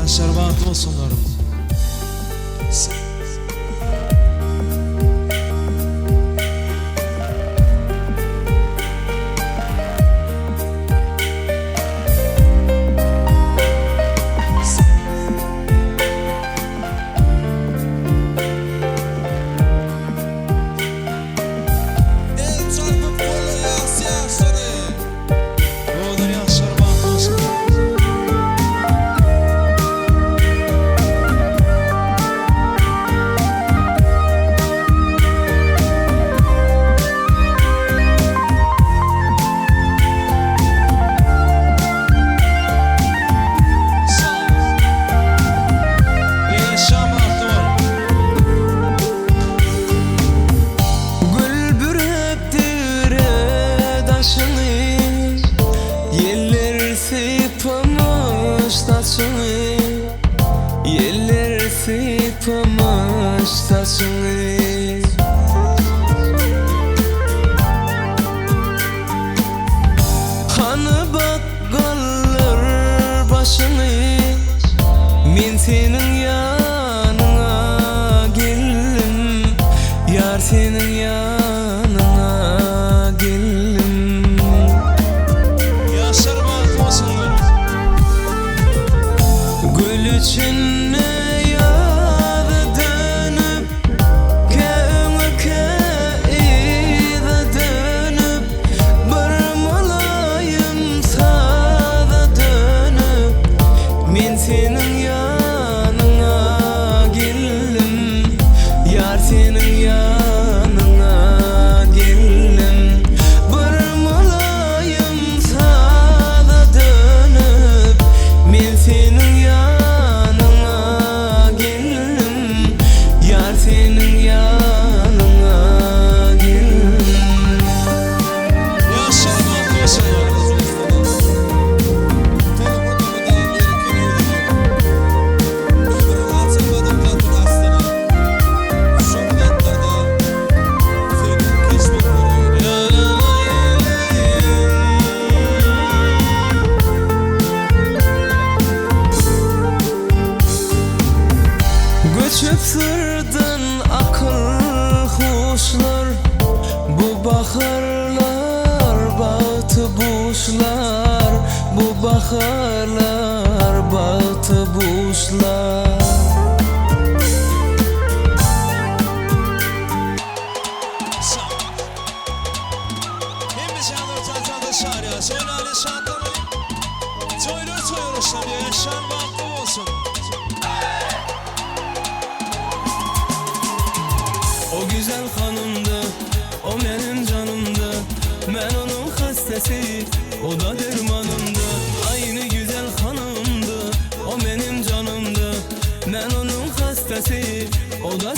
şerbat olsunlar. Yeller sıpamış taşını, hanı bakkallar başını. Men senin yanına geldim, yar senin yanına geldim. Yaşar bak olsunlar. Gül için senin yanına geldim, yar senin yanına geldim. Bir mulayim sana dönüp, men senin yanına geldim, yar senin yanına geldim. Yaşamak yaşamak. Göçüp sırdan akıl huşlar, bu baharlar bahtı buşlar, bu baharlar bahtı buşlar. Hem canlı tatlı şarya, söylali şartları, söylüyor şarya, yaşar bahtı olsun. O güzel hanımdı, o benim canımdı. Ben onun hastası, o da dermanımdı. Aynı güzel hanımdı, o benim canımdı. Ben onun hastası, o da